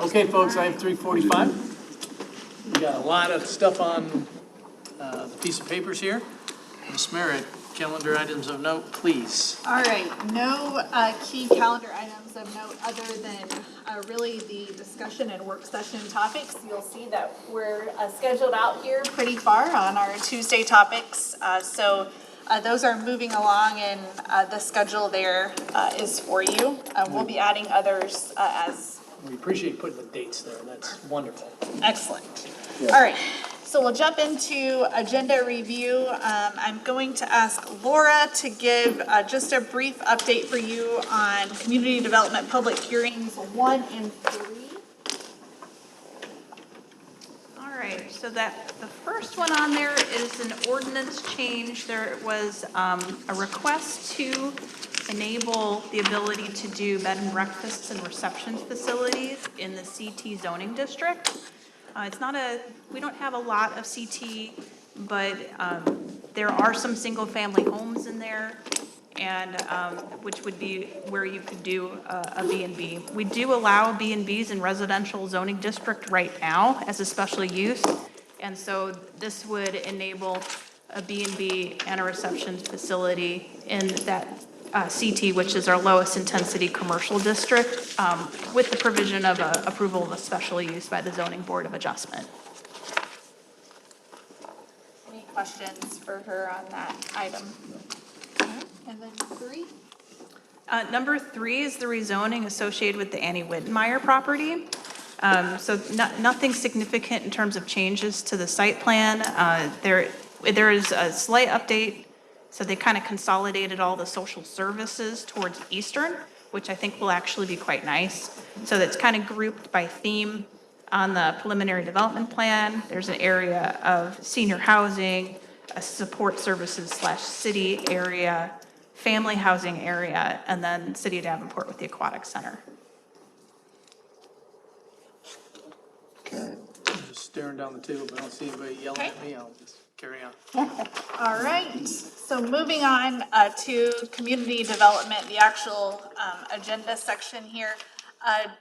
Okay, folks, I have 3:45. We got a lot of stuff on the piece of papers here. Ms. Merritt, calendar items of note, please. All right, no key calendar items of note other than really the discussion and work session topics. You'll see that we're scheduled out here pretty far on our Tuesday topics. So those are moving along, and the schedule there is for you. We'll be adding others as We appreciate putting the dates there. That's wonderful. excellent. All right, so we'll jump into agenda review. I'm going to ask Laura to give just a brief update for you on community development public hearings 1 and 3. All right, so that, the first one on there is an ordinance change. There was a request to enable the ability to do bed and breakfasts and reception facilities in the CT zoning district. It's not we don't have a lot of CT, but there are some single-family homes in there, and which would be where you could do a B&B. We do allow B&Bs in residential zoning district right now as a special use, and so this would enable a B&B and a reception facility in that CT, which is our lowest intensity commercial district, with the provision of approval of a special use by the Zoning Board of Adjustment. Any questions for her on that item? And then 3? Number 3 is the rezoning associated with the Annie Wittenmeyer property. So nothing significant in terms of changes to the site plan. There is a slight update. So they kind of consolidated all the social services towards Eastern, which I think will actually be quite nice. So that's kind of grouped by theme on the preliminary development plan. There's an area of senior housing, a support services / city area, family housing area, and then City of Davenport with the aquatic center. I'm just staring down the table, but I don't see anybody yelling at me. I'll just carry on. All right, so moving on to community development, the actual agenda section here.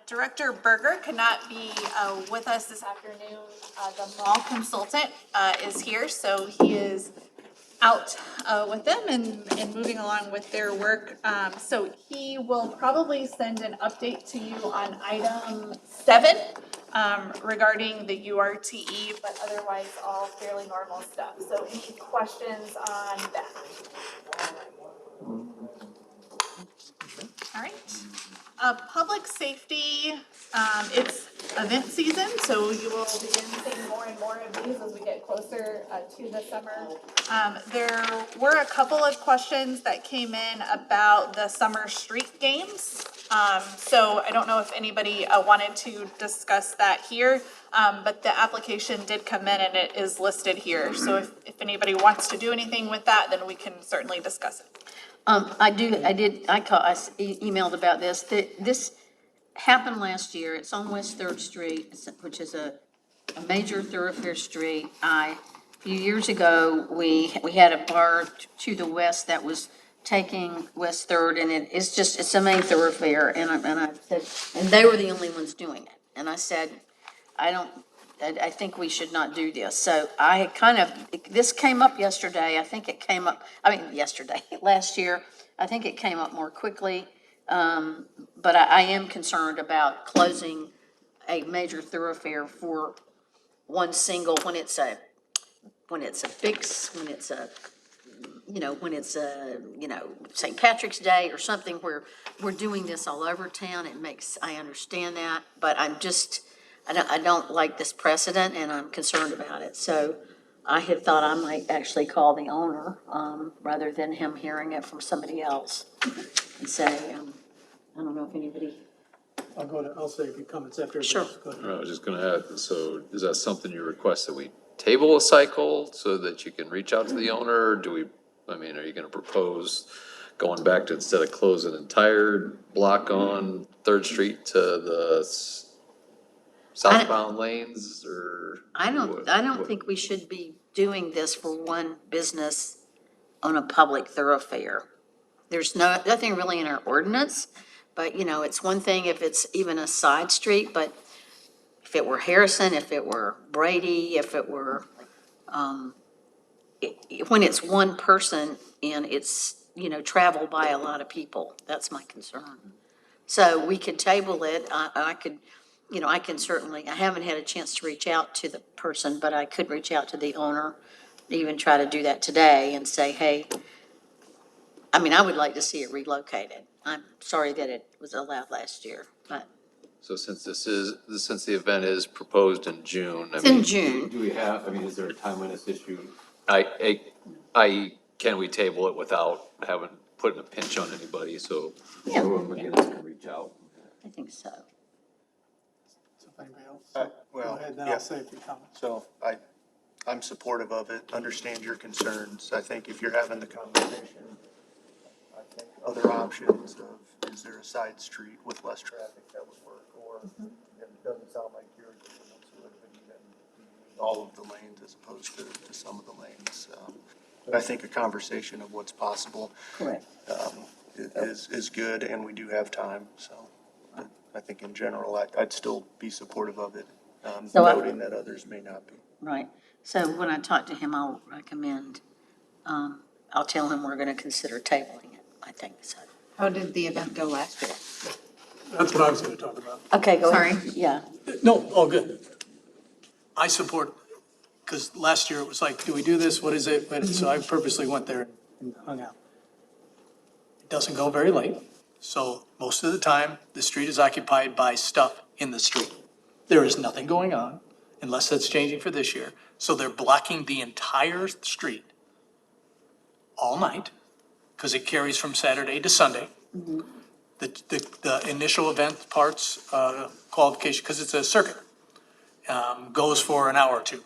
Director Berger could not be with us this afternoon. The mall consultant is here, so he is out with them and moving along with their work. So he will probably send an update to you on item 7 regarding the URTE, but otherwise all fairly normal stuff. So any questions on that? All right. Public safety, it's event season, so you will begin seeing more and more of these as we get closer to the summer. There were a couple of questions that came in about the summer street games. So I don't know if anybody wanted to discuss that here, but the application did come in and it is listed here. So if anybody wants to do anything with that, then we can certainly discuss it. I emailed about this. This happened last year. It's on West Third Street, which is a major thoroughfare street. A few years ago, we had a bar to the west that was taking West Third, and it's a main thoroughfare. And I said, and they were the only ones doing it. And I said, I think we should not do this. So this came up yesterday. I think it came up, last year. I think it came up more quickly. But I am concerned about closing a major thoroughfare for one single, when it's a St. Patrick's Day or something where we're doing this all over town. I understand that, but I don't like this precedent, and I'm concerned about it. So I had thought I might actually call the owner, rather than him hearing it from somebody else, and say, I don't know if anybody. I'll say a few comments after. Sure. Go ahead. I was just gonna add, so is that something you request that we table a cycle so that you can reach out to the owner? Or are you gonna propose going back to, instead of close an entire block on Third Street to the southbound lanes, or? I don't think we should be doing this for one business on a public thoroughfare. There's nothing really in our ordinance, but it's one thing if it's even a side street, but if it were Harrison, if it were Brady, if it were, when it's one person and it's, traveled by a lot of people, that's my concern. So we could table it, I could, I can certainly, I haven't had a chance to reach out to the person, but I could reach out to the owner, even try to do that today and say, hey, I mean, I would like to see it relocated. I'm sorry that it was allowed last year, but So since since the event is proposed in June, I it's in mean, June. Do we have, I mean, is there a timeliness issue? can we table it without putting a pinch on anybody, so? Yeah. Or McGinnis can reach out? I think so. So if anybody else, Uh, go Well, ahead, then yeah, I'll say a few comments. so I'm supportive of it, understand your concerns. I think if you're having the conversation, I think other options of, is there a side street with less traffic that would work? Or it doesn't sound like yours is enough, so it would even be all of the lanes as opposed to some of the lanes. But I think a conversation of what's possible Correct. is good, and we do have time, so. I think in general, I'd still be supportive of it, So noting that others may not be. Right. So when I talk to him, I'll recommend, I'll tell him we're going to consider tabling it. I think so. How did the event go last year? That's what I was gonna talk about. Okay, go ahead. Sorry. Yeah. No, all good. I support, because last year it was like, do we do this? What is it? But so I purposely went there and hung out. It doesn't go very late, so most of the time, the street is occupied by stuff in the street. There is nothing going on, unless that's changing for this year. So they're blocking the entire street all night, because it carries from Saturday to Sunday. The initial event parts, qualification, because it's a circuit, goes for an hour or two.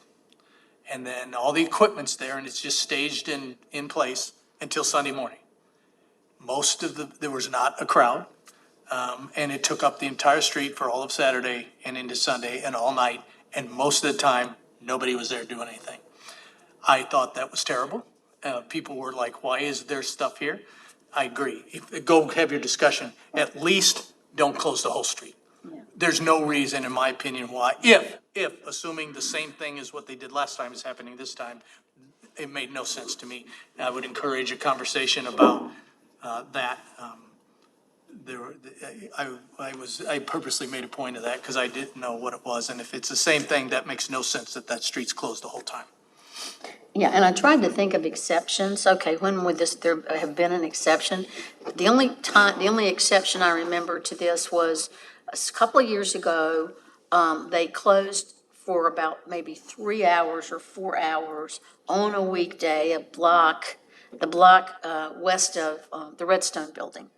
And then all the equipment's there and it's just staged in place until Sunday morning. There was not a crowd, and it took up the entire street for all of Saturday and into Sunday and all night. And most of the time, nobody was there doing anything. I thought that was terrible. People were like, why is there stuff here? I agree. Go have your discussion. At least don't close the whole street. There's no reason, in my opinion, why, if, assuming the same thing as what they did last time is happening this time, it made no sense to me. I would encourage a conversation about that. I purposely made a point of that because I didn't know what it was. And if it's the same thing, that makes no sense that street's closed the whole time. Yeah, and I tried to think of exceptions. Okay, when would there have been an exception? The only exception I remember to this was a couple of years ago, they closed for about maybe 3 hours or 4 hours on a weekday, the block west of the Redstone Building,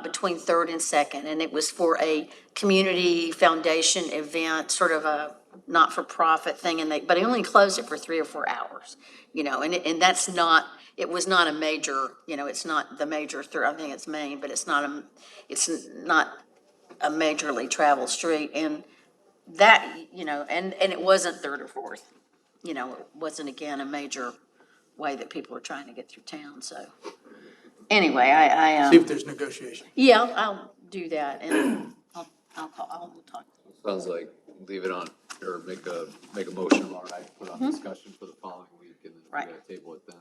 between Third and Second, and it was for a community foundation event, sort of a not-for-profit thing, but they only closed it for 3 or 4 hours, and that's not, it was not a major, it's not the major, I think it's Main, but it's not a majorly traveled street, and that, and it wasn't Third or Fourth, it wasn't, again, a major way that people are trying to get through town, so. Anyway, See if there's negotiation. yeah, I'll do that, and we'll talk. Sounds like leave it on, or make a motion tomorrow night, put on discussion for the following week, and then we Right. gotta table it then.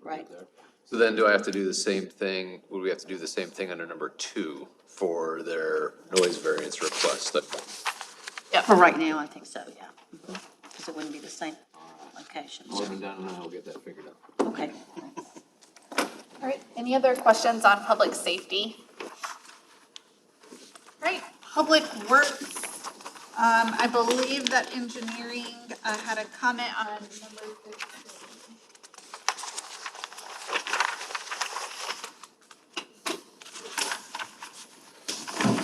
Right. There. So then do I have to do the same thing, would we have to do the same thing under number 2 for their noise variance request? Yeah, for right now, I think so, yeah. Because it wouldn't be the same locations. Norman down and I will get that figured out. Okay. All right, any other questions on public safety? All right, Public Works, I believe that engineering had a comment on number 15.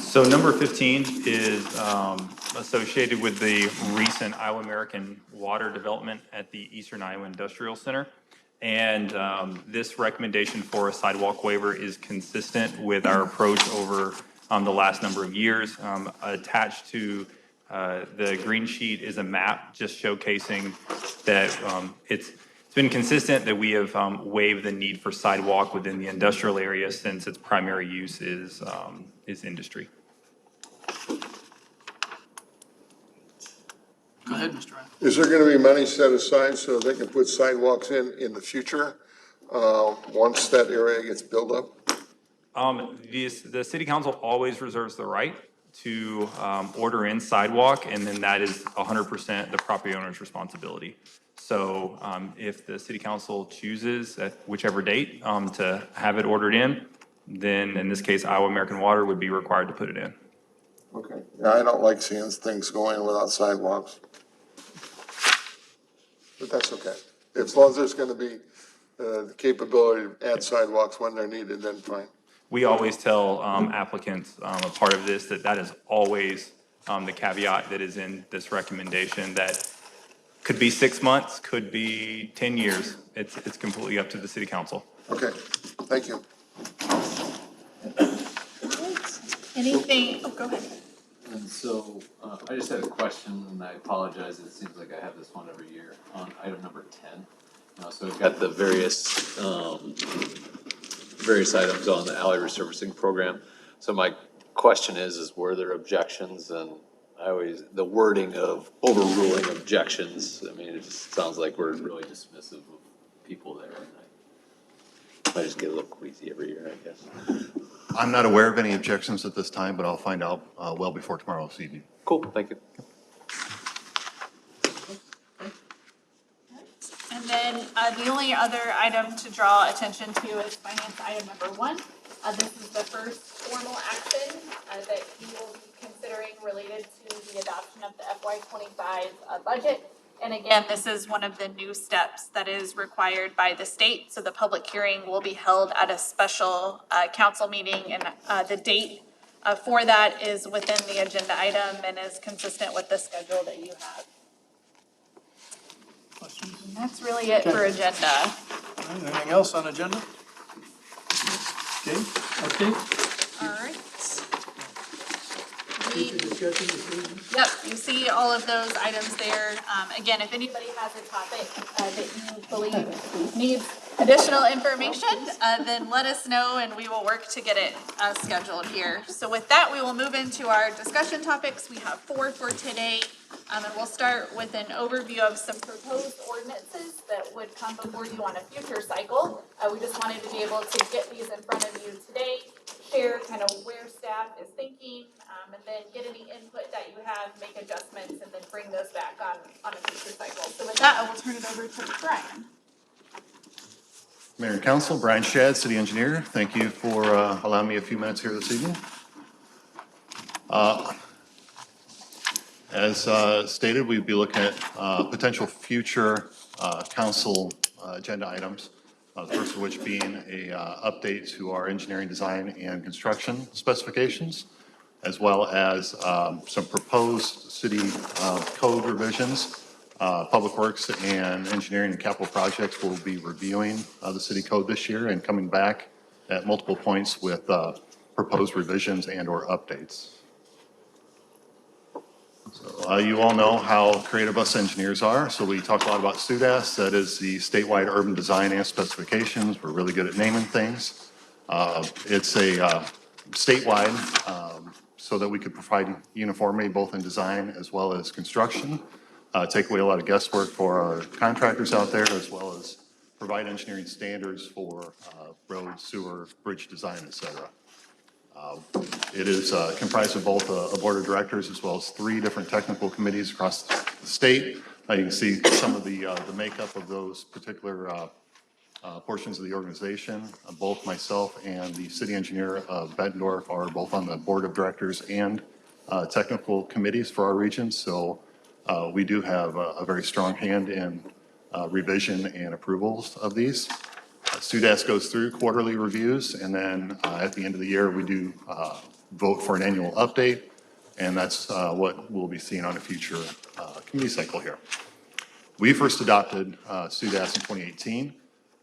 So number 15 is associated with the recent Iowa American water development at the Eastern Iowa Industrial Center. And this recommendation for a sidewalk waiver is consistent with our approach over the last number of years. Attached to the green sheet is a map just showcasing that it's been consistent that we have waived the need for sidewalk within the industrial area since its primary use is industry. ahead, Mr. Ryan. Is there gonna be money set aside so they can put sidewalks in the future, once that area gets built up? The city council always reserves the right to order in sidewalk, and then that is 100% the property owner's responsibility. So if the city council chooses at whichever date to have it ordered in, then in this case, Iowa American Water would be required to put it in. Okay. Yeah, I don't like seeing things going without sidewalks. But that's okay. As long as there's gonna be, the capability to add sidewalks when they're needed, then fine. We always tell applicants, a part of this, that is always the caveat that is in this recommendation, that could be 6 months, could be 10 years. It's completely up to the city council. Okay, thank you. Anything, oh, go ahead. And so, I just had a question, and I apologize, it seems like I have this one every year, on item number 10. So we've got the various items on the alley resurfacing program. So my question is were there objections? And the wording of overruling objections, I mean, it just sounds like we're really dismissive of people there, and I just get a little queasy every year, I guess. I'm not aware of any objections at this time, but I'll find out well before tomorrow this evening. Cool, thank you. And then the only other item to draw attention to is finance item number 1. This is the first formal action that you will be considering related to the adoption of the FY25 budget. And again, this is one of the new steps that is required by the state. So the public hearing will be held at a special council meeting, and the date for that is within the agenda item and is consistent with the schedule that you have. Questions? And that's really it for agenda. All right, anything else on agenda? Okay. All right. Future discussion this evening? Yep, you see all of those items there. Again, if anybody has a topic that you believe needs additional information, then let us know and we will work to get it scheduled here. So with that, we will move into our discussion topics. We have 4 for today. And we'll start with an overview of some proposed ordinances that would come before you on a future cycle. We just wanted to be able to get these in front of you today, share kind of where staff is thinking, and then get any input that you have, make adjustments, and then bring those back on a future cycle. So with that, I will turn it over to Brian. Mayor and Council, Brian Shad, City Engineer. Thank you for allowing me a few minutes here this evening. As stated, we'd be looking at potential future council agenda items. The first of which being a update to our engineering design and construction specifications, as well as some proposed city code revisions. Public Works and Engineering and Capital Projects will be reviewing the city code this year and coming back at multiple points with proposed revisions and or updates. So you all know how creative us engineers are, so we talk a lot about SUDAS. That is the statewide urban design and specifications. We're really good at naming things. It's a statewide so that we could provide uniformity both in design as well as construction. Take away a lot of guesswork for our contractors out there, as well as provide engineering standards for road, sewer, bridge design, et cetera. It is comprised of both a board of directors as well as 3 different technical committees across the state. You can see some of the makeup of those particular portions of the organization. Both myself and the city engineer of Bettendorf are both on the board of directors and technical committees for our region. So we do have a very strong hand in revision and approvals of these. SUDAS goes through quarterly reviews, and then at the end of the year, we do vote for an annual update, and that's what we'll be seeing on a future committee cycle here. We first adopted SUDAS in 2018.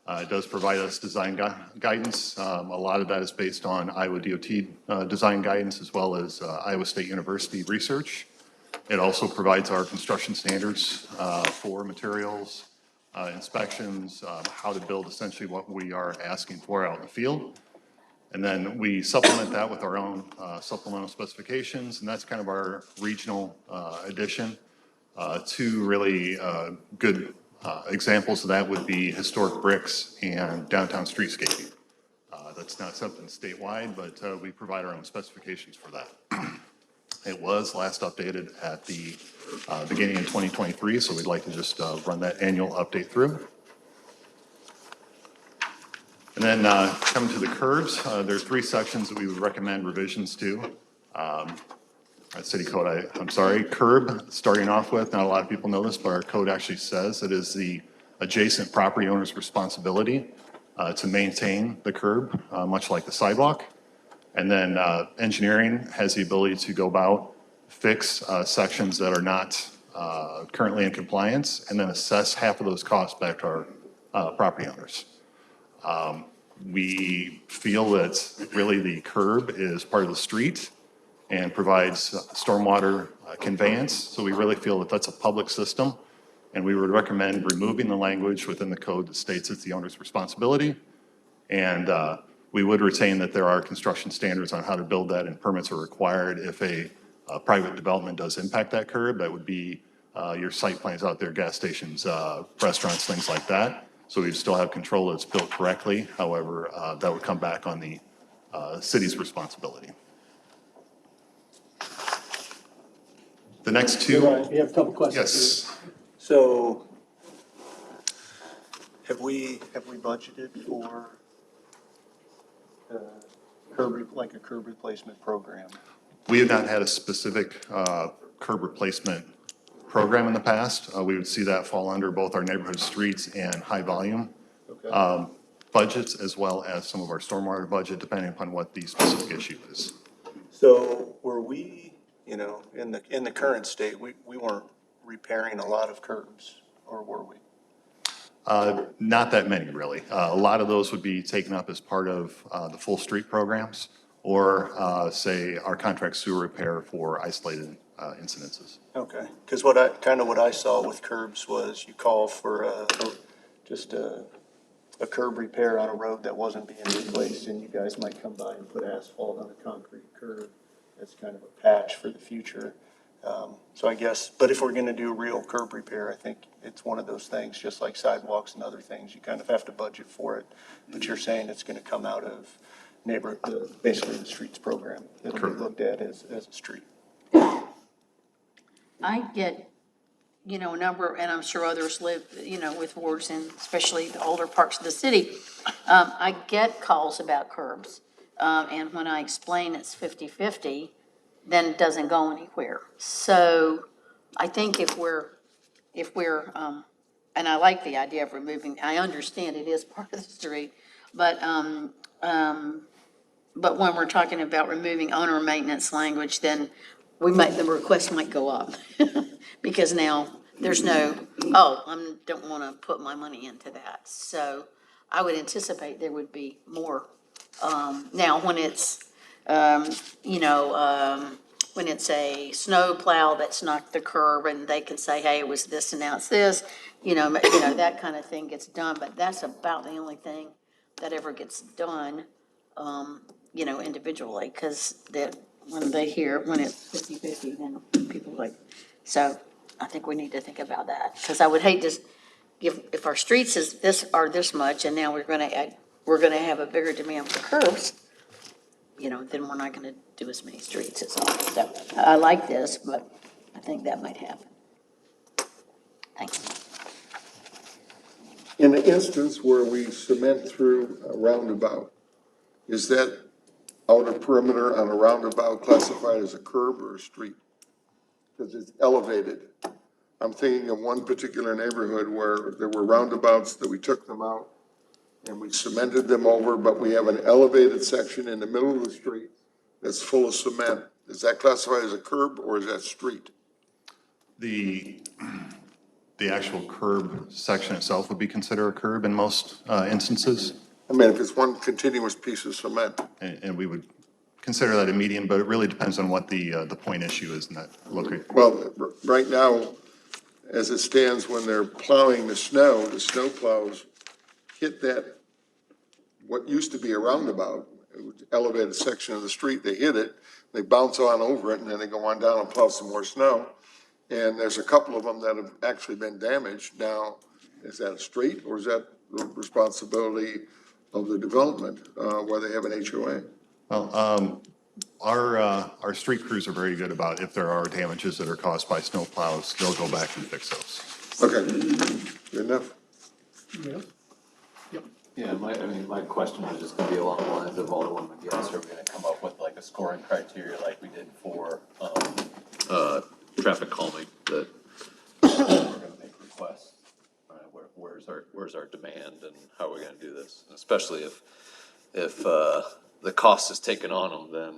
It does provide us design guidance. A lot of that is based on Iowa DOT design guidance, as well as Iowa State University research. It also provides our construction standards for materials, inspections, how to build essentially what we are asking for out in the field. And then we supplement that with our own supplemental specifications, and that's kind of our regional addition. Two really good examples of that would be historic bricks and downtown streetscaping. That's not something statewide, but we provide our own specifications for that. It was last updated at the beginning of 2023, so we'd like to just run that annual update through. And then coming to the curbs, there's 3 sections that we would recommend revisions to. City code, I'm sorry, curb, starting off with, not a lot of people know this, but our code actually says it is the adjacent property owner's responsibility to maintain the curb, much like the sidewalk. And then engineering has the ability to go about, fix sections that are not currently in compliance, and then assess half of those costs back to our property owners. We feel that really the curb is part of the street and provides stormwater conveyance. So we really feel that that's a public system. And we would recommend removing the language within the code that states it's the owner's responsibility. And we would retain that there are construction standards on how to build that, and permits are required if a private development does impact that curb. That would be your site plans out there, gas stations, restaurants, things like that. So we'd still have control that it's built correctly. However, that would come back on the city's responsibility. The next two. You have a couple questions. Yes. So have we budgeted for like a curb replacement program? We have not had a specific curb replacement program in the past. We would see that fall under both our neighborhood streets and high volume budgets, as well as some of our stormwater budget, depending upon what the specific issue is. So were we, in the current state, we weren't repairing a lot of curbs, or were we? Not that many, really. A lot of those would be taken up as part of the full street programs, or say our contract sewer repair for isolated incidences. Okay, because what I saw with curbs was you call for just a curb repair on a road that wasn't being replaced, and you guys might come by and put asphalt on a concrete curb. That's kind of a patch for the future. So I guess, but if we're gonna do real curb repair, I think it's one of those things, just like sidewalks and other things, you kind of have to budget for it. But you're saying it's gonna come out of basically the streets program. It'll be looked at as a street. I get, a number, and I'm sure others live, with wards and especially the older parts of the city. I get calls about curbs. And when I explain it's 50-50, then it doesn't go anywhere. So I think if we're, and I like the idea of removing, I understand it is part of the street, but when we're talking about removing owner maintenance language, then the request might go up. Because now there's no, I don't want to put my money into that. So I would anticipate there would be more. Now, when it's, when it's a snow plow that's not the curb, and they can say, hey, it was this and now it's this, that kind of thing gets done. But that's about the only thing that ever gets done, individually, because when they hear, when it's 50-50, then people are like, so I think we need to think about that. Because I would hate to if our streets are this much, and now we're gonna have a bigger demand for curbs, then we're not gonna do as many streets as all. So I like this, but I think that might happen. Thanks. In the instance where we cement through a roundabout, is that outer perimeter on a roundabout classified as a curb or a street? Because it's elevated. I'm thinking of one particular neighborhood where there were roundabouts that we took them out and we cemented them over, but we have an elevated section in the middle of the street that's full of cement. Is that classified as a curb or is that street? The actual curb section itself would be considered a curb in most instances. I mean, if it's one continuous piece of cement. And we would consider that a median, but it really depends on what the point issue is in that location. Well, right now, as it stands, when they're plowing the snow plows hit that, what used to be a roundabout, elevated section of the street, they hit it, they bounce on over it, and then they go on down and plow some more snow. and there's a couple of them that have actually been damaged. Now, is that a street, or is that the responsibility of the development, where they have an HOA? Well, our street crews are very good about if there are damages that are caused by snow plows, they'll go back and fix those. Okay, good enough. Yeah. Yep. Yeah, my question was just gonna be along the lines of Alderman McGinnis, are we gonna come up with like a scoring criteria like we did for, traffic calming, that we're gonna make requests? Where's our demand and how are we gonna do this? And especially if the cost is taken on them, then,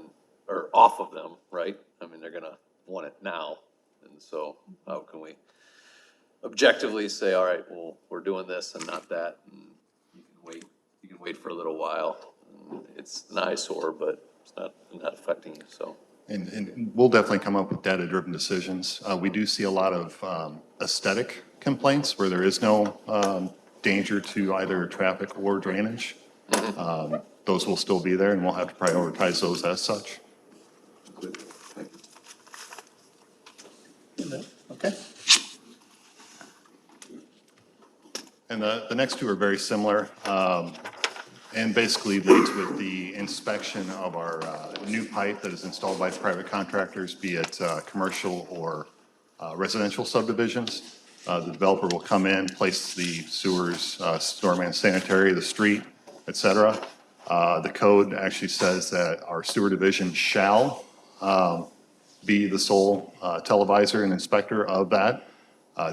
or off of them, right? I mean, they're gonna want it now, and so how can we objectively say, all right, well, we're doing this and not that, and you can wait for a little while. And it's an eyesore, but it's not affecting you, so. And we'll definitely come up with data-driven decisions. We do see a lot of aesthetic complaints where there is no danger to either traffic or drainage. Those will still be there, and we'll have to prioritize those as such. Okay. And the next two are very similar, and basically leads with the inspection of our new pipe that is installed by private contractors, be it commercial or residential subdivisions. The developer will come in, place the sewers, storm and sanitary, the street, et cetera. The code actually says that our sewer division shall be the sole televisor and inspector of that.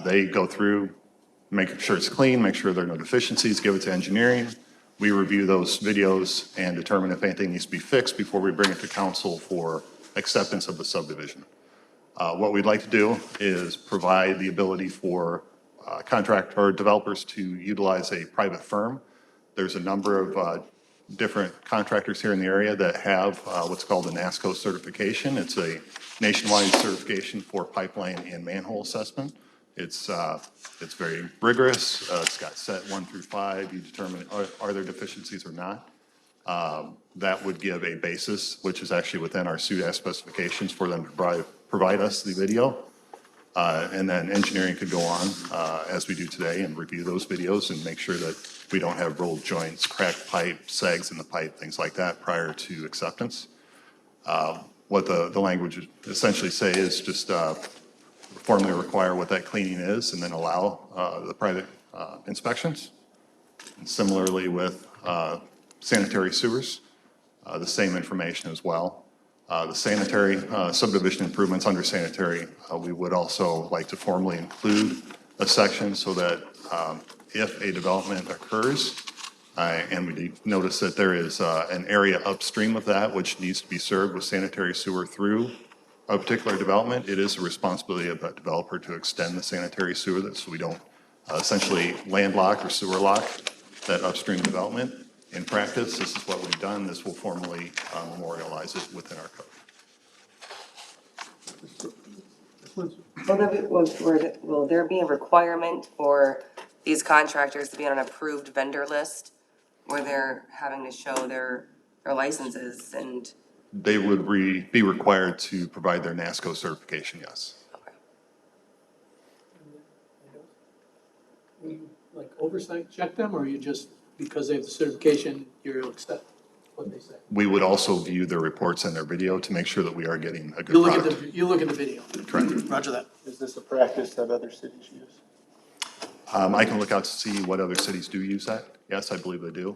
They go through, make sure it's clean, make sure there are no deficiencies, give it to engineering. We review those videos and determine if anything needs to be fixed before we bring it to council for acceptance of the subdivision. What we'd like to do is provide the ability for contract or developers to utilize a private firm. There's a number of different contractors here in the area that have what's called a NASCO certification. It's a nationwide certification for pipeline and manhole assessment. It's very rigorous. It's got set 1 through 5. You determine are there deficiencies or not. That would give a basis, which is actually within our SUDAS specifications, for them to provide us the video. And then engineering could go on, as we do today, and review those videos and make sure that we don't have rolled joints, cracked pipe, sags in the pipe, things like that prior to acceptance. What the language essentially say is just formally require what that cleaning is and then allow the private inspections. And similarly with sanitary sewers, the same information as well. The sanitary subdivision improvements under sanitary, we would also like to formally include a section so that if a development occurs, and we notice that there is an area upstream of that which needs to be served with sanitary sewer through a particular development, it is the responsibility of that developer to extend the sanitary sewer so we don't essentially landlock or sewer lock that upstream development. In practice, this is what we've done. This will formally memorialize it within our code. Will there be a requirement for these contractors to be on an approved vendor list where they're having to show their licenses and? They would be required to provide their NASCO certification, yes. Will you like oversight check them, or you just, because they have the certification, you'll accept what they say? We would also view their reports and their video to make sure that we are getting a good You look at product. you look at the video. Correct. Roger that. Is this a practice that other cities use? I can look out to see what other cities do use that. Yes, I believe they do.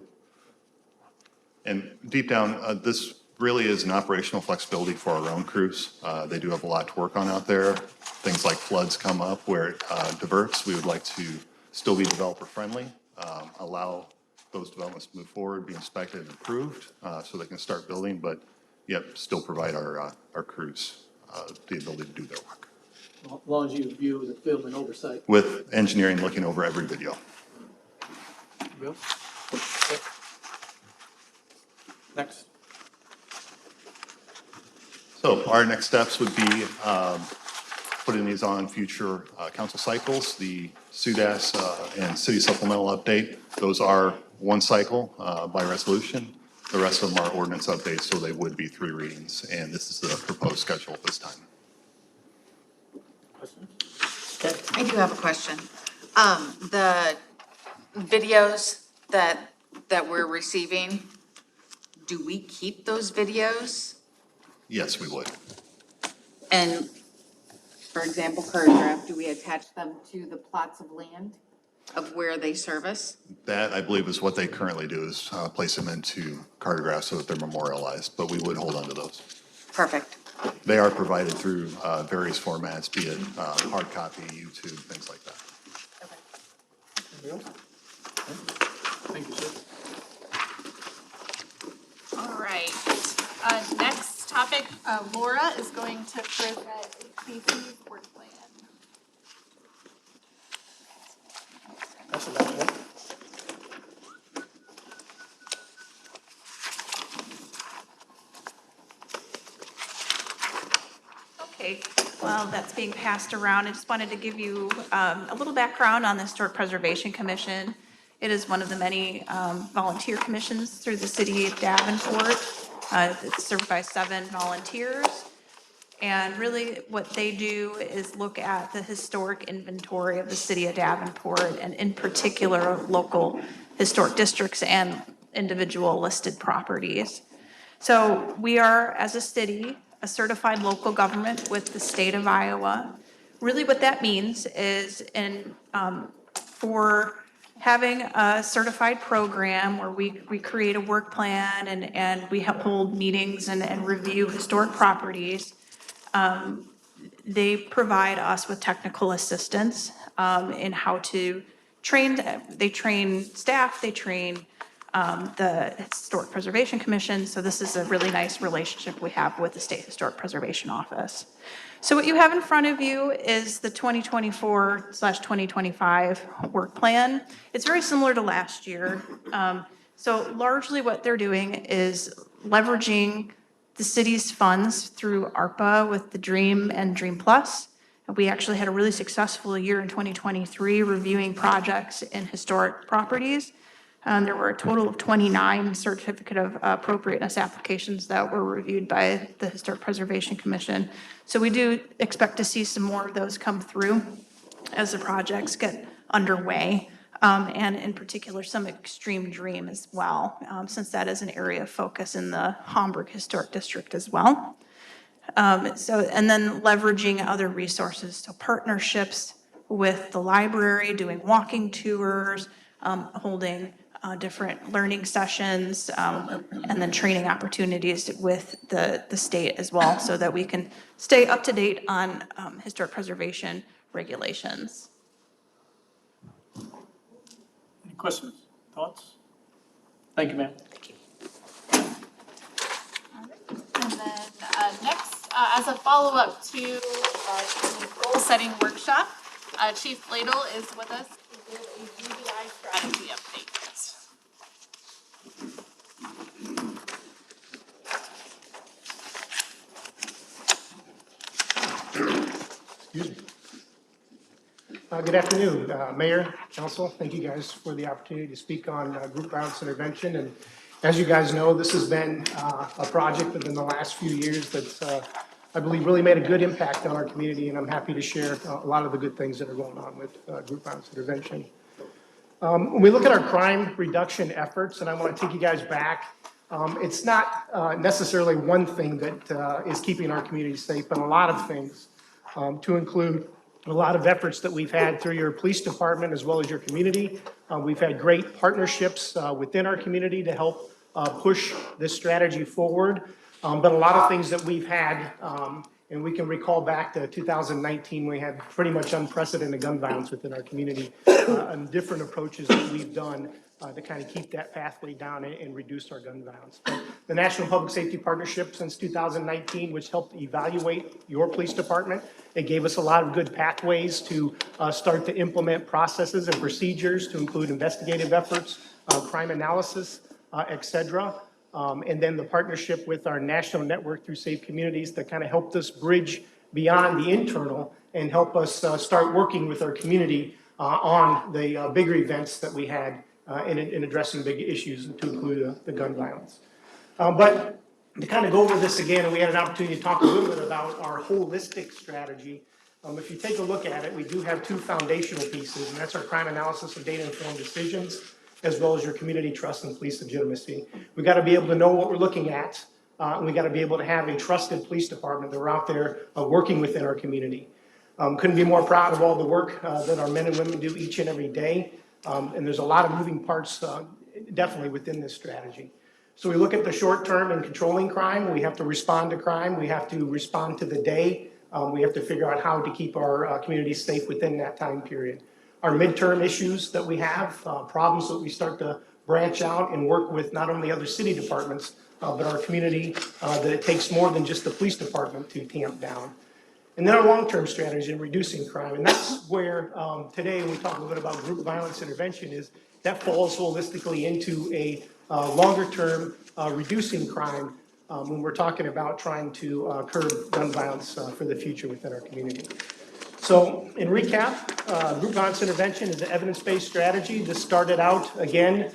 And deep down, this really is an operational flexibility for our own crews. They do have a lot to work on out there. Things like floods come up where it diverts. We would like to still be developer friendly, allow those developments to move forward, be inspected and approved, so they can start building, but yet still provide our crews the ability to do their work. As long as you view the film and oversight. With engineering looking over every video. Bill? Okay. Next. So our next steps would be putting these on future council cycles. The SUDAS and city supplemental update, those are one cycle by resolution. The rest of them are ordinance updates, so they would be 3 readings. And this is the proposed schedule at this time. Questions? I do have a question. The videos that we're receiving, do we keep those videos? Yes, we would. And for example, Cartograph, do we attach them to the plots of land of where they service? That, I believe, is what they currently do, is place them into cartographs so that they're memorialized, but we would hold on to those. Perfect. They are provided through various formats, be it hard copy, YouTube, things like that. Thank you, sir. All right, next topic, Laura is going to present HBC's work plan. That's about it. Okay, while that's being passed around, I just wanted to give you a little background on the Historic Preservation Commission. It is one of the many volunteer commissions through the city of Davenport. It's served by 7 volunteers. And really what they do is look at the historic inventory of the city of Davenport, and in particular, local historic districts and individual listed properties. So we are, as a city, a certified local government with the state of Iowa. Really what that means is for having a certified program where we create a work plan and we hold meetings and review historic properties, they provide us with technical assistance in how to train, they train staff, they train the Historic Preservation Commission. So this is a really nice relationship we have with the State Historic Preservation Office. So what you have in front of you is the 2024/2025 work plan. It's very similar to last year. So largely what they're doing is leveraging the city's funds through ARPA with the DREAM and DREAM Plus. We actually had a really successful year in 2023 reviewing projects in historic properties. There were a total of 29 certificate of appropriateness applications that were reviewed by the Historic Preservation Commission. So we do expect to see some more of those come through as the projects get underway. And in particular, some extreme dream as well, since that is an area of focus in the Homburg Historic District as well. And then leveraging other resources, so partnerships with the library, doing walking tours, holding different learning sessions, and then training opportunities with the state as well, so that we can stay up to date on historic preservation regulations. Any questions, thoughts? Thank you, ma'am. And then next, as a follow-up to the goal-setting workshop, Chief Ladle is with us to give a UBI strategy update. Excuse me. Good afternoon, Mayor, Council. Thank you guys for the opportunity to speak on group violence intervention. And as you guys know, this has been a project within the last few years that's, I believe, really made a good impact on our community. And I'm happy to share a lot of the good things that are going on with group violence intervention. When we look at our crime reduction efforts, and I want to take you guys back, it's not necessarily one thing that is keeping our community safe, but a lot of things, to include a lot of efforts that we've had through your police department as well as your community. We've had great partnerships within our community to help push this strategy forward. But a lot of things that we've had, and we can recall back to 2019, we had pretty much unprecedented gun violence within our community, and different approaches that we've done to kind of keep that pathway down and reduce our gun violence. But the National Public Safety Partnership since 2019, which helped evaluate your police department, it gave us a lot of good pathways to start to implement processes and procedures to include investigative efforts, crime analysis, et cetera. And then the partnership with our national network through Safe Communities that kind of helped us bridge beyond the internal and help us start working with our community on the bigger events that we had in addressing big issues, to include the gun violence. But to kind of go over this again, and we had an opportunity to talk a little bit about our holistic strategy. If you take a look at it, we do have two foundational pieces, and that's our crime analysis and data-informed decisions, as well as your community trust and police legitimacy. We got to be able to know what we're looking at, and we got to be able to have a trusted police department that are out there working within our community. Couldn't be more proud of all the work that our men and women do each and every day, and there's a lot of moving parts definitely within this strategy. So we look at the short term in controlling crime. We have to respond to crime. We have to respond to the day. We have to figure out how to keep our communities safe within that time period. Our midterm issues that we have, problems that we start to branch out and work with not only other city departments, but our community, that it takes more than just the police department to tamp down. And then our long-term strategy in reducing crime. And that's where today when we talk a little bit about group violence intervention is that falls holistically into a longer-term reducing crime when we're talking about trying to curb gun violence for the future within our community. So in recap, group violence intervention is an evidence-based strategy. This started out, again,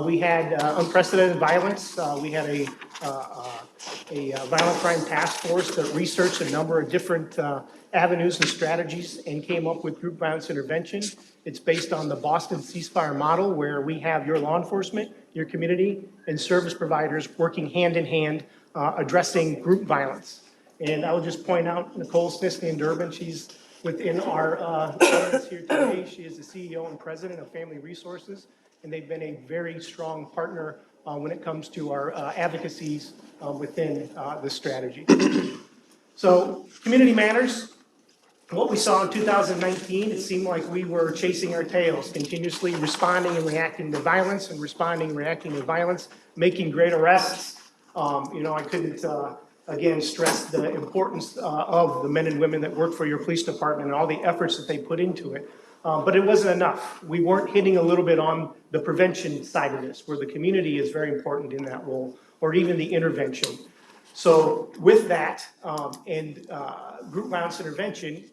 we had unprecedented violence. We had a violent crime task force that researched a number of different avenues and strategies and came up with group violence intervention. It's based on the Boston ceasefire model where we have your law enforcement, your community, and service providers working hand in hand addressing group violence. And I will just point out Nicole Snisky in Durban. She's within our audience here today. She is the CEO and president of Family Resources, and they've been a very strong partner when it comes to our advocacies within this strategy. So community matters. What we saw in 2019, it seemed like we were chasing our tails, continuously responding and reacting to violence and responding and reacting to violence, making great arrests. I couldn't, again, stress the importance of the men and women that work for your police department and all the efforts that they put into it. But it wasn't enough. We weren't hitting a little bit on the prevention side of this, where the community is very important in that role, or even the intervention. So with that and group violence intervention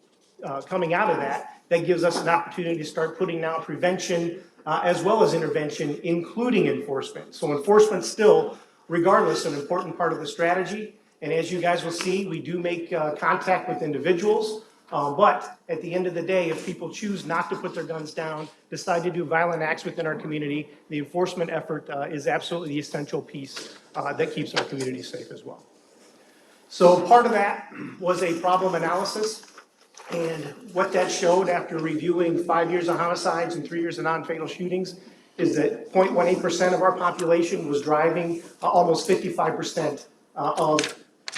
coming out of that, that gives us an opportunity to start putting now prevention as well as intervention, including enforcement. So enforcement still, regardless, an important part of the strategy. And as you guys will see, we do make contact with individuals. But at the end of the day, if people choose not to put their guns down, decide to do violent acts within our community, the enforcement effort is absolutely the essential piece that keeps our community safe as well. So part of that was a problem analysis. And what that showed after reviewing 5 years of homicides and 3 years of non-fatal shootings is that 0.18% of our population was driving almost 55% of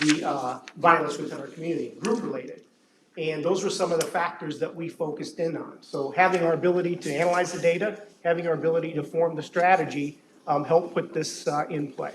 the violence within our community, group-related. And those were some of the factors that we focused in on. So having our ability to analyze the data, having our ability to form the strategy helped put this in play.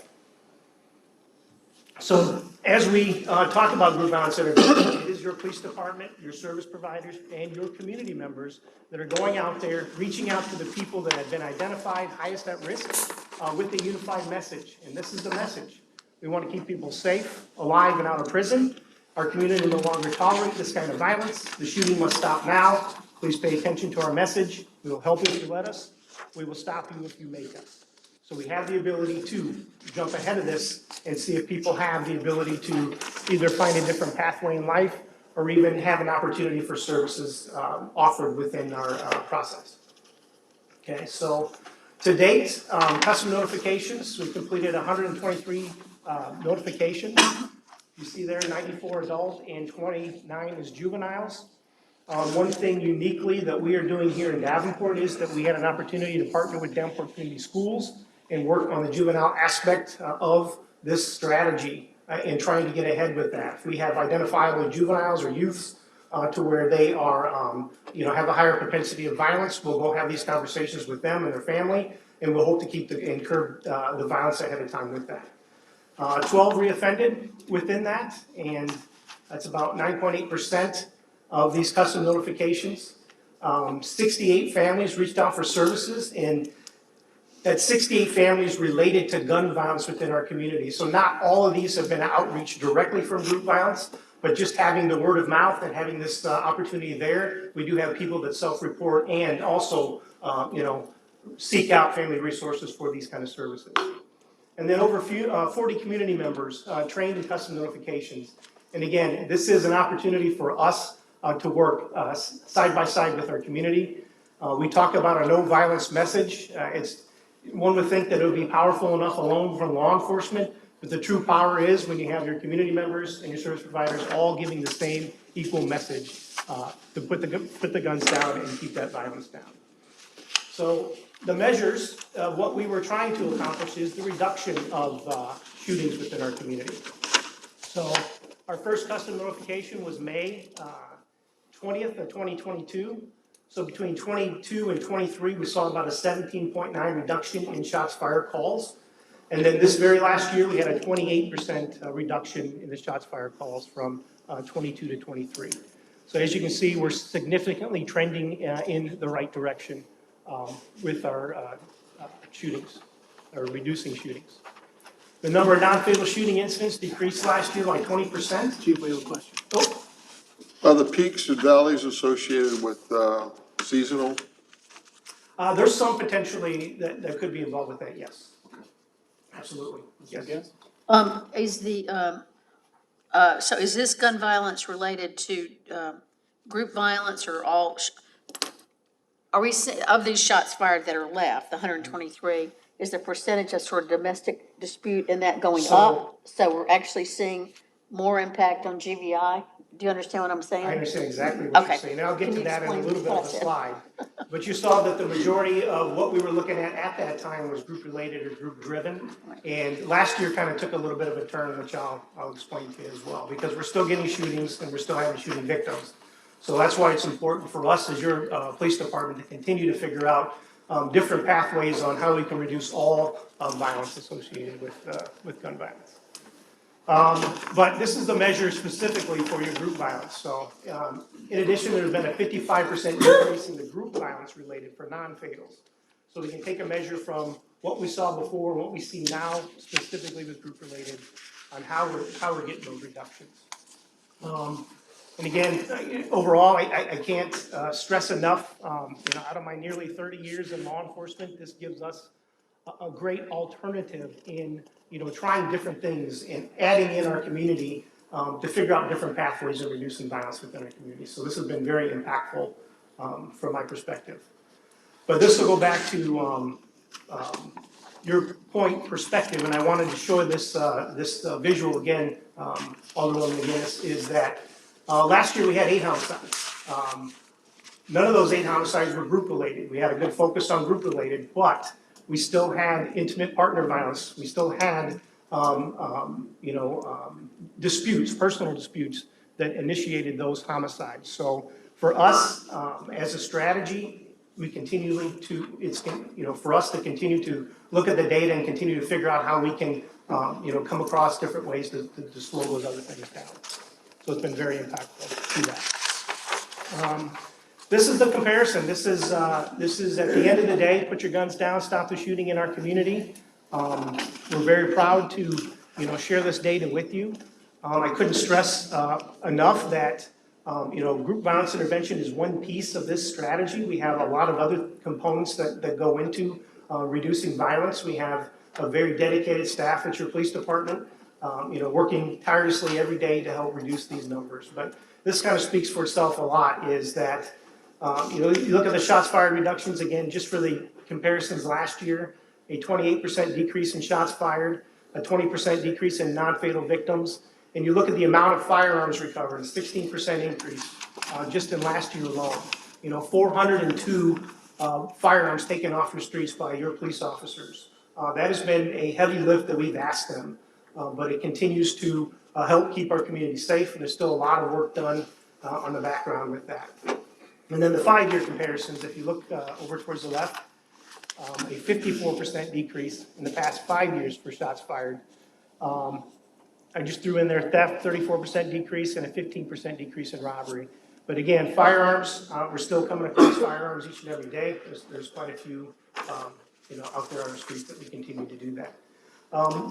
So as we talk about group violence intervention, it is your police department, your service providers, and your community members that are going out there, reaching out to the people that have been identified highest at risk with a unified message. And this is the message. We want to keep people safe, alive, and out of prison. Our community will no longer tolerate this kind of violence. The shooting must stop now. Please pay attention to our message. We will help you if you let us. We will stop you if you make us. So we have the ability to jump ahead of this and see if people have the ability to either find a different pathway in life or even have an opportunity for services offered within our process. Okay, so to date, custom notifications, we've completed 123 notifications. You see there 94 adult and 29 is juveniles. One thing uniquely that we are doing here in Davenport is that we had an opportunity to partner with Davenport Community Schools and work on the juvenile aspect of this strategy and trying to get ahead with that. If we have identifiable juveniles or youths to where they are, have a higher propensity of violence, we'll go have these conversations with them and their family, and we'll hope to keep and curb the violence ahead of time with that. 12 reoffended within that, and that's about 9.8% of these custom notifications. 68 families reached out for services, and that's 68 families related to gun violence within our community. So not all of these have been outreach directly from group violence, but just having the word of mouth and having this opportunity there, we do have people that self-report and also, seek out Family Resources for these kind of services. And then over 40 community members trained in custom notifications. And again, this is an opportunity for us to work side by side with our community. We talk about a no violence message. One would think that it would be powerful enough alone from law enforcement, but the true power is when you have your community members and your service providers all giving the same equal message to put the guns down and keep that violence down. So the measures, what we were trying to accomplish is the reduction of shootings within our community. So our first custom notification was May 20th of 2022. So between 22 and 23, we saw about a 17.9 reduction in shots fired calls. And then this very last year, we had a 28% reduction in the shots fired calls from 22 to 23. So as you can see, we're significantly trending in the right direction with our shootings, or reducing shootings. The number of non-fatal shooting incidents decreased last year by 20%. Chief, we have a question. Oh, Are the peaks and valleys associated with seasonal? there's some potentially that could be involved with that, yes. Absolutely, yes. So is this gun violence related to group violence or all? Are we, of these shots fired that are left, the 123, is the percentage of sort of domestic dispute in that going up? So we're actually seeing more impact on GVI? Do you understand what I'm saying? I understand exactly what you're Okay. saying. I'll get Can to you that in a explain little bit what of I a said? slide. But you saw that the majority of what we were looking at that time was group-related or group-driven. And last year kind of took a little bit of a turn, which I'll explain to you as well, because we're still getting shootings and we're still having shooting victims. So that's why it's important for us as your police department to continue to figure out different pathways on how we can reduce all violence associated with gun violence. But this is the measure specifically for your group violence. So in addition, there's been a 55% increase in the group violence related for non-fatals. So we can take a measure from what we saw before, what we see now, specifically with group related, on how we're getting those reductions. And again, overall, I can't stress enough, out of my nearly 30 years in law enforcement, this gives us a great alternative in, trying different things and adding in our community to figure out different pathways of reducing violence within our community. So this has been very impactful from my perspective. But this will go back to your point perspective, and I wanted to show this visual again, Alderwoman McGinnis, is that last year we had 8 homicides. None of those 8 homicides were group related. We had a good focus on group related, but we still had intimate partner violence. We still had, disputes, personal disputes that initiated those homicides. So for us, as a strategy, we continually for us to continue to look at the data and continue to figure out how we can, come across different ways to slow those other things down. So it's been very impactful to that. This is the comparison. This is at the end of the day, put your guns down, stop the shooting in our community. We're very proud to, share this data with you. I couldn't stress enough that, group violence intervention is one piece of this strategy. We have a lot of other components that go into reducing violence. We have a very dedicated staff at your police department, working tirelessly every day to help reduce these numbers. But this kind of speaks for itself a lot, is that you look at the shots fired reductions again, just for the comparisons last year, a 28% decrease in shots fired, a 20% decrease in non-fatal victims, and you look at the amount of firearms recovered, a 16% increase just in last year alone. 402 firearms taken off your streets by your police officers. That has been a heavy lift that we've asked them, but it continues to help keep our community safe, and there's still a lot of work done on the background with that. And then the 5-year comparisons, if you look over towards the left, a 54% decrease in the past 5 years for shots fired. I just threw in there theft, 34% decrease, and a 15% decrease in robbery. But again, firearms, we're still coming across firearms each and every day. There's quite a few, out there on the streets that we continue to do that.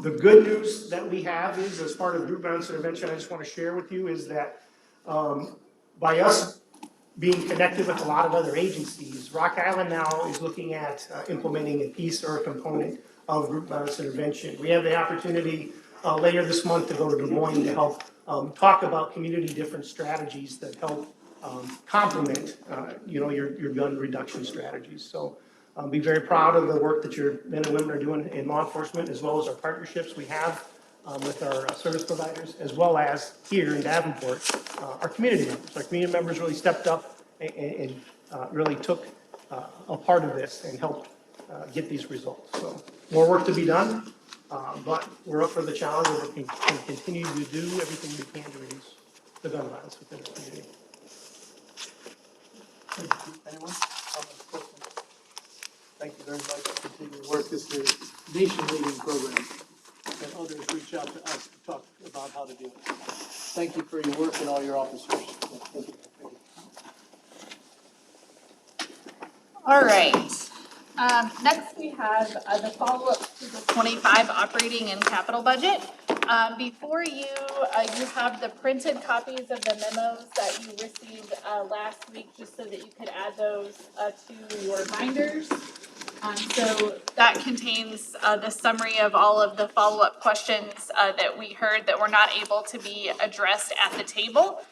The good news that we have is, as part of group violence intervention, I just want to share with you, is that by us being connected with a lot of other agencies, Rock Island now is looking at implementing a piece or a component of group violence intervention. We have the opportunity later this month to go to Des Moines to help talk about community different strategies that help complement, your gun reduction strategies. So be very proud of the work that your men and women are doing in law enforcement, as well as our partnerships we have with our service providers, as well as here in Davenport, our community members. Our community members really stepped up and really took a part of this and helped get these results. So more work to be done, but we're up for the challenge, and we can continue to do everything we can to reduce the gun violence within the community. Anyone? Comments, questions? Thank you very much for continuing to work. This is a nation-leading program, and others reach out to us to talk about how to do it. Thank you for your work and all your officers. Thank you. All right. Next, we have the follow-up to the 25 operating and capital budget. Before you, you have the printed copies of the memos that you received last week, just so that you could add those to your binders. So that contains the summary of all of the follow-up questions that we heard that were not able to be addressed at the table.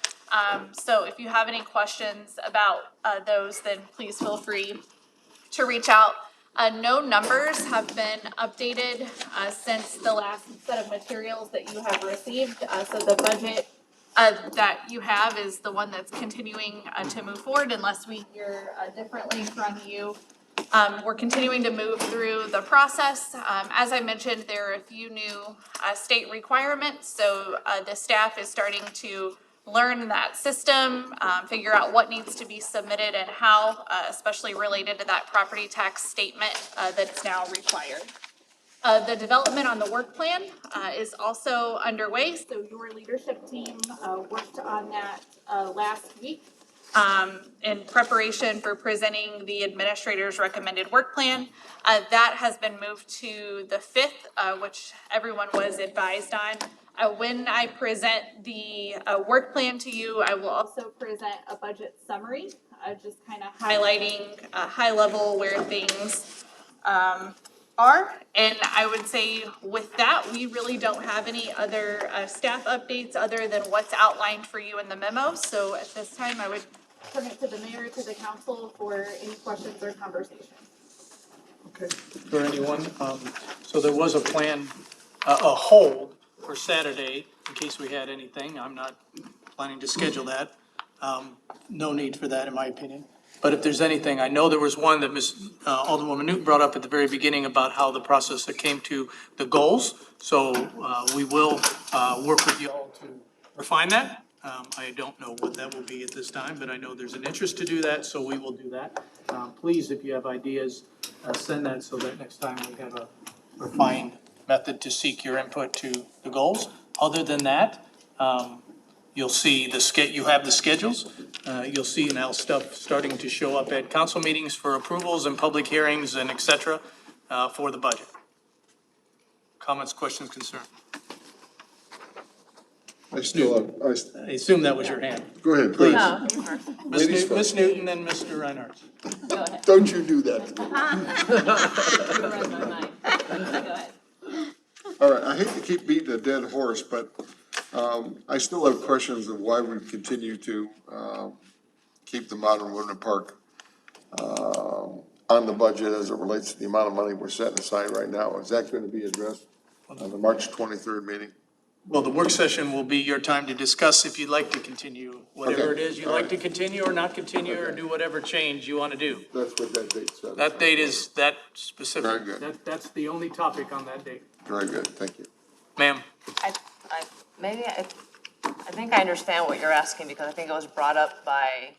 So if you have any questions about those, then please feel free to reach out. No numbers have been updated since the last set of materials that you have received. So the budget that you have is the one that's continuing to move forward unless we hear differently from you. We're continuing to move through the process. As I mentioned, there are a few new state requirements, so the staff is starting to learn that system, figure out what needs to be submitted and how, especially related to that property tax statement that's now required. The development on the work plan is also underway, so your leadership team worked on that last week in preparation for presenting the administrator's recommended work plan. That has been moved to the 5th, which everyone was advised on. When I present the work plan to you, I will also present a budget summary, just kind of highlighting high level where things are. And I would say with that, we really don't have any other staff updates other than what's outlined for you in the memo. So at this time, I would turn it to the mayor, to the council for any questions or conversation. Okay, for anyone, so there was a plan, a hold for Saturday in case we had anything. I'm not planning to schedule that. No need for that, in my opinion. But if there's anything, I know there was one that Ms. Alderwoman Newton brought up at the very beginning about how the process that came to the goals. So we will work with you all to refine that. I don't know what that will be at this time, but I know there's an interest to do that, so we will do that. Please, if you have ideas, send that so that next time we have a refined method to seek your input to the goals. Other than that, you'll see you have the schedules. You'll see now stuff starting to show up at council meetings for approvals and public hearings and et cetera, for the budget. Comments, questions, concerns? I still I assume that was your hand. go ahead, Please. Oh, you first. Ms. Newton and Mr. Reinhardt. Go ahead. Don't you do that to me. You read my mind. Go ahead. All right, I hate to keep beating a dead horse, but I still have questions of why we continue to keep the modern Woodland Park on the budget as it relates to the amount of money we're setting aside right now. Is that going to be addressed on the March 23rd meeting? Well, the work session will be your time to discuss if you'd like to continue, whatever it Okay. is you'd like to continue or not continue, or do whatever change you want to do. That's what that date says. That date is that specific. Very good. That's the only topic on that date. Very good, thank you. Ma'am, I think I understand what you're asking, because I think it was brought up by, I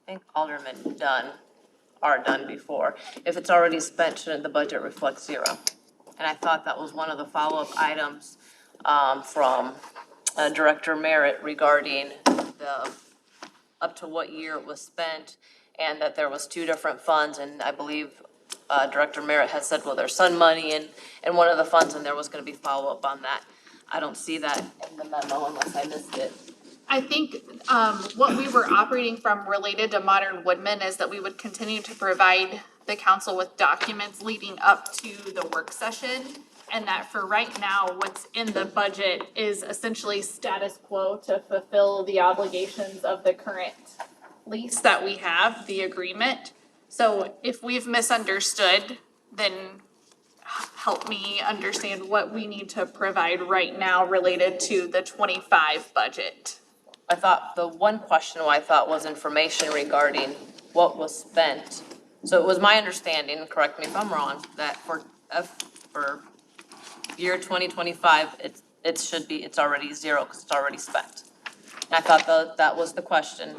think Alderman Dunn, or Dunn before. If it's already spent, shouldn't the budget reflect zero? And I thought that was one of the follow-up items from Director Merritt regarding the, up to what year it was spent, and that there was two different funds, and I believe Director Merritt had said, well, there's some money in one of the funds, and there was gonna be follow-up on that. I don't see that in the memo unless I missed it. I think what we were operating from related to Modern Woodman is that we would continue to provide the council with documents leading up to the work session. And that for right now, what's in the budget is essentially status quo to fulfill the obligations of the current lease that we have, the agreement. So if we've misunderstood, then help me understand what we need to provide right now related to the 25 budget. I thought, the one question I thought was information regarding what was spent. So it was my understanding, correct me if I'm wrong, that for year 2025, it should be, it's already zero because it's already spent. And I thought that was the question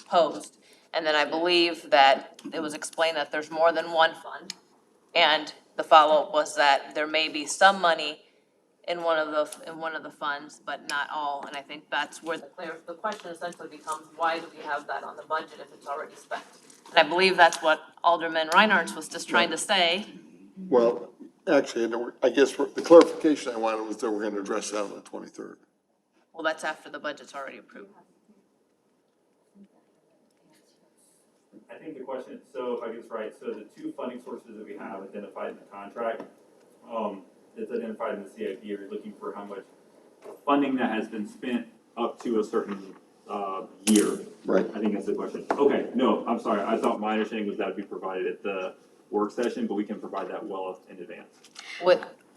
posed. And then I believe that it was explained that there's more than one fund. And the follow-up was that there may be some money in one of the funds, but not all. And I think that's where the question essentially becomes, why do we have that on the budget if it's already spent? And I believe that's what Alderman Reinhardt was just trying to say. Well, actually, I guess the clarification I wanted was that we're gonna address that on the 23rd. Well, that's after the budget's already approved. I think the question, so if I get this right, so the two funding sources that we have identified in the contract, it's identified in the CIP, you're looking for how much funding that has been spent up to a certain, year. Right. I think that's the question. Okay, no, I'm sorry, I thought my understanding was that would be provided at the work session, but we can provide that well in advance.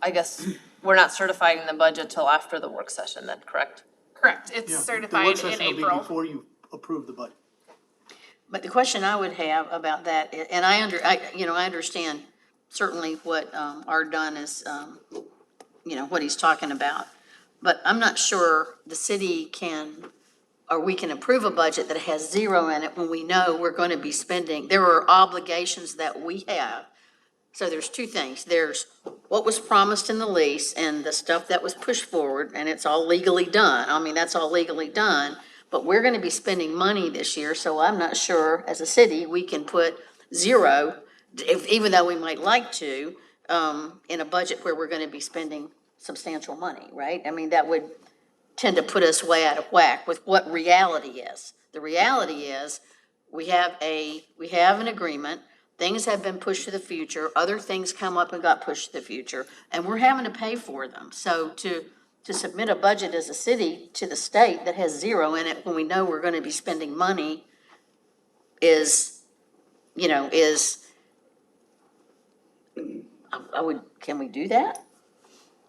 I guess, we're not certifying the budget till after the work session then, correct? Correct, it's Yeah, the certified work in session will be April. before you approve the budget. But the question I would have about that, and I understand certainly what Art Dunn is, what he's talking about. But I'm not sure the city can, or we can approve a budget that has zero in it when we know we're going to be spending. There are obligations that we have. So there's two things. There's what was promised in the lease and the stuff that was pushed forward, and it's all legally done. I mean, that's all legally done. But we're going to be spending money this year, so I'm not sure, as a city, we can put zero, even though we might like to, in a budget where we're going to be spending substantial money, right? I mean, that would tend to put us way out of whack with what reality is. The reality is, we have an agreement, things have been pushed to the future, other things come up and got pushed to the future, and we're having to pay for them. So to submit a budget as a city to the state that has zero in it when we know we're gonna be spending money can we do that?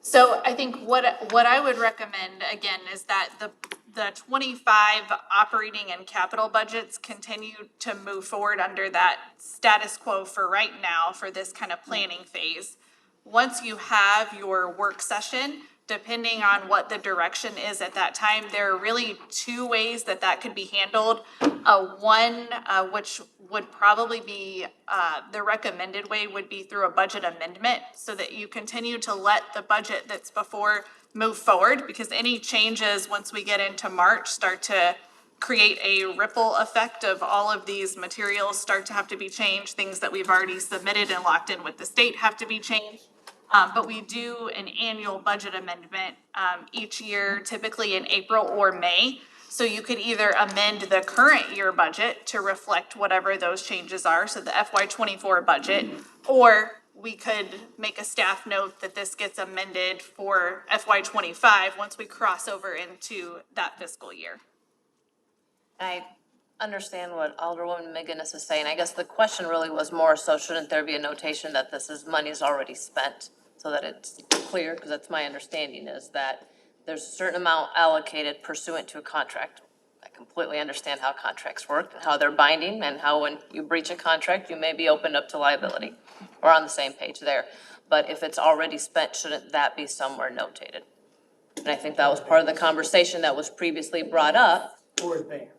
So I think what I would recommend, again, is that the 25 operating and capital budgets continue to move forward under that status quo for right now, for this kind of planning phase. Once you have your work session, depending on what the direction is at that time, there are really two ways that could be handled. One, which would probably be, the recommended way would be through a budget amendment, so that you continue to let the budget that's before move forward, because any changes, once we get into March, start to create a ripple effect of all of these materials start to have to be changed. Things that we've already submitted and locked in with the state have to be changed. But we do an annual budget amendment each year, typically in April or May. So you could either amend the current year budget to reflect whatever those changes are, so the FY24 budget, or we could make a staff note that this gets amended for FY25 once we cross over into that fiscal year. I understand what Alderwoman McGinnis is saying. I guess the question really was more so, shouldn't there be a notation that money's already spent, so that it's clear? Because that's my understanding, is that there's a certain amount allocated pursuant to a contract. I completely understand how contracts work, and how they're binding, and how when you breach a contract, you may be opened up to liability. We're on the same page there. But if it's already spent, shouldn't that be somewhere notated? And I think that was part of the conversation that was previously brought up. Or advance.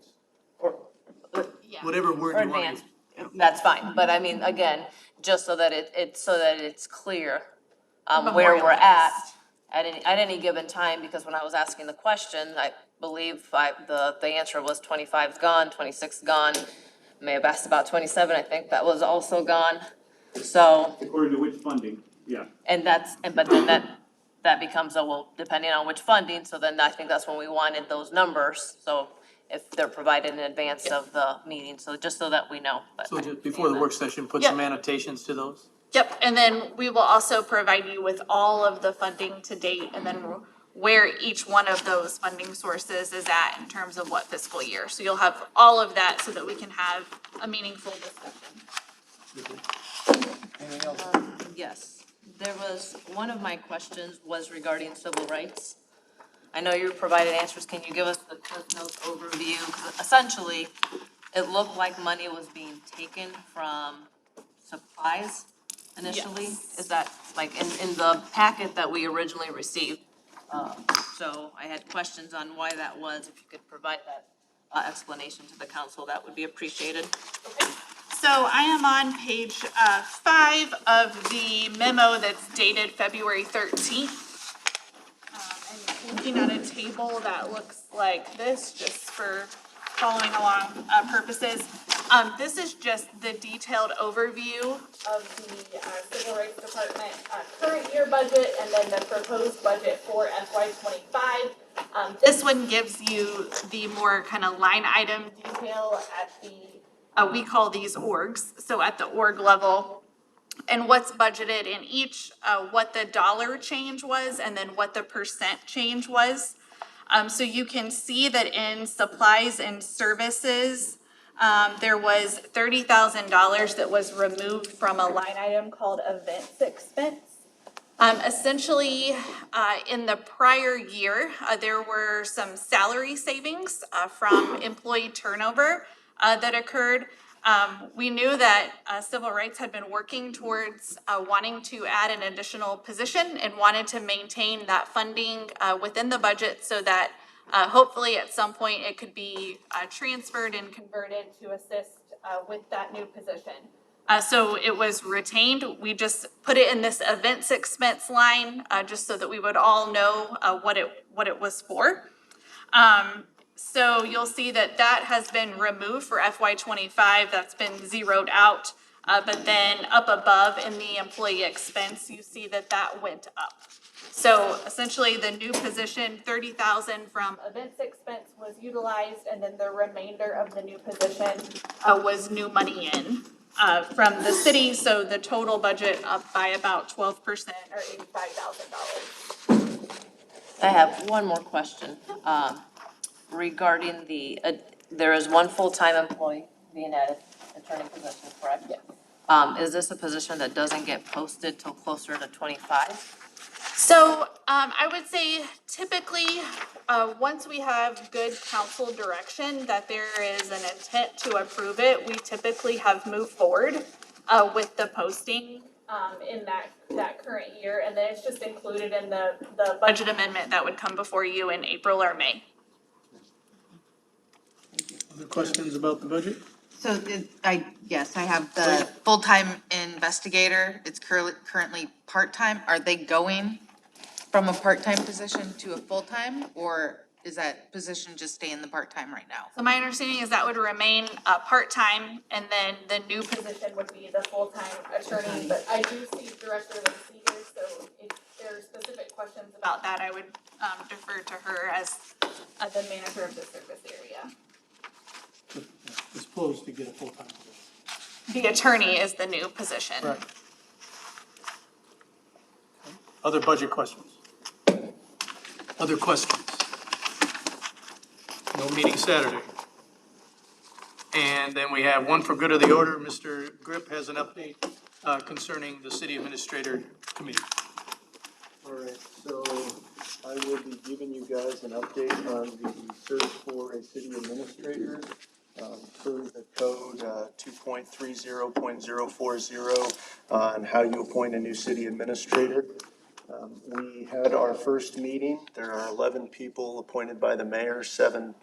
Yeah. Whatever word Or you want to advance, use. that's fine, but I mean, again, just so that it's clear, where we're at any given time, because when I was asking the question, I believe the answer was 25's gone, 26's gone. May have asked about 27, I think that was also gone, so. According to which funding, yeah. But then that becomes, depending on which funding, so then I think that's when we wanted those numbers, so if they're provided in advance of the meeting, so just so that we know. But So just before the work session, put some annotations to those. Yep, and then we will also provide you with all of the funding to date, and then where each one of those funding sources is at in terms of what fiscal year. So you'll have all of that so that we can have a meaningful discussion. Anything else? Yes, there was, one of my questions was regarding civil rights. I know you provided answers, can you give us the Cliff Notes overview? 'Cause essentially, it looked like money was being taken from supplies initially. Yes. Is that, like, in the packet that we originally received? So I had questions on why that was, if you could provide that explanation to the council, that would be appreciated. So I am on page 5 of the memo that's dated February 13th. And looking at a table that looks like this, just for following along purposes. This is just the detailed overview of the Civil Rights Department current year budget and then the proposed budget for FY25. This one gives you the more kind of line item detail at the, we call these orgs, so at the org level, and what's budgeted in each, what the dollar change was, and then what the percent change was. So you can see that in supplies and services, there was $30,000 that was removed from a line item called events expense. Essentially, in the prior year, there were some salary savings from employee turnover that occurred. We knew that civil rights had been working towards wanting to add an additional position and wanted to maintain that funding within the budget so that hopefully at some point it could be transferred and converted to assist with that new position. So it was retained. We just put it in this events expense line, just so that we would all know what it was for. So you'll see that that has been removed for FY25. That's been zeroed out. But then up above in the employee expense, you see that that went up. So essentially, the new position, 30,000 from events expense was utilized, and then the remainder of the new position was new money in from the city. So the total budget up by about 12% or $85,000. I have one more question, regarding there is one full-time employee being added, attorney position, correct? Yes. Is this a position that doesn't get posted till closer to 25? So I would say typically, once we have good council direction that there is an intent to approve it, we typically have moved forward with the posting in that current year. And then it's just included in the budget amendment that would come before you in April or May. Other questions about the budget? So yes, I have the full-time investigator. It's currently part-time. Are they going from a part-time position to a full-time, or is that position just staying the part-time right now? So my understanding is that would remain part-time, and then the new position would be the full-time attorney. But I do see Director Lacy here, so if there are specific questions about that, I would defer to her as the manager of the service area. It's closed to get a full-time position. The attorney is the new position. Right. Other budget questions? Other questions? No meeting Saturday. And then we have one for good of the order. Mr. Grip has an update concerning the city administrator committee. All right, so I will be giving you guys an update on the search for a city administrator. Per the code 2.30.040 on how you appoint a new city administrator. We had our first meeting. There are 11 people appointed by the mayor, 7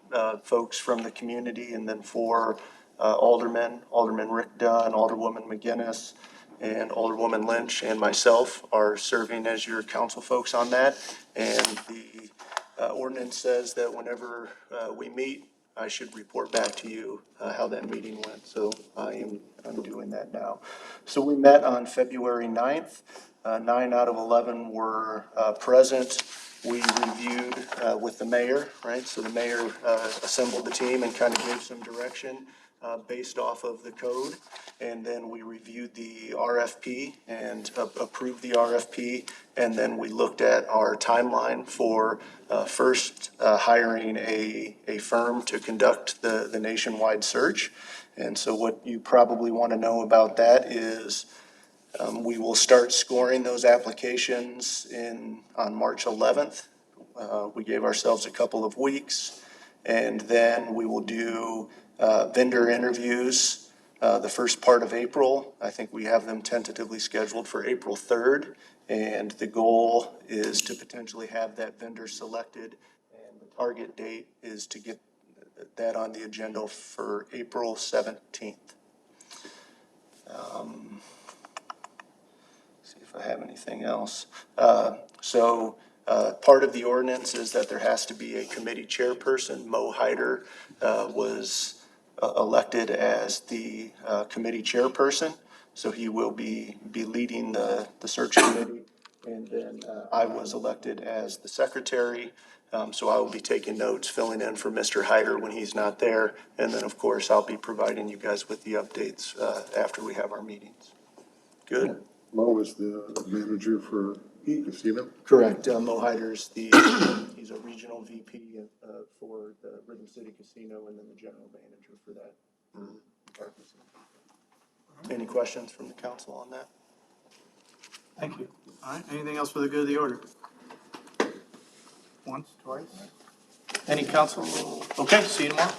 folks from the community, and then 4 aldermen, Alderman Rick Dunn, Alderwoman McGinnis, and Alderwoman Lynch, and myself are serving as your council folks on that. And the ordinance says that whenever we meet, I should report back to you how that meeting went. So I'm doing that now. So we met on February 9th. 9 out of 11 were present. We reviewed with the mayor, right? So the mayor assembled the team and kind of gave some direction. based off of the code. And then we reviewed the RFP and approved the RFP. And then we looked at our timeline for first hiring a firm to conduct the nationwide search. And so what you probably want to know about that is we will start scoring those applications on March 11th. We gave ourselves a couple of weeks. And then we will do vendor interviews the first part of April. I think we have them tentatively scheduled for April 3rd. And the goal is to potentially have that vendor selected. And the target date is to get that on the agenda for April 17th. See if I have anything else. Part of the ordinance is that there has to be a committee chairperson. Mo Hyder was elected as the committee chairperson, so he will be leading the search committee. And then I was elected as the secretary, so I will be taking notes, filling in for Mr. Hyder when he's not there. And then, of course, I'll be providing you guys with the updates after we have our meetings. Good? Mo is the manager for casino? Correct. Mo Hyder's he's a regional VP for the Rhythm City Casino and then the general manager for that. Any questions from the council on that? Thank you. All right, anything else for the good of the order? Once, twice? Any council? Okay, see you tomorrow.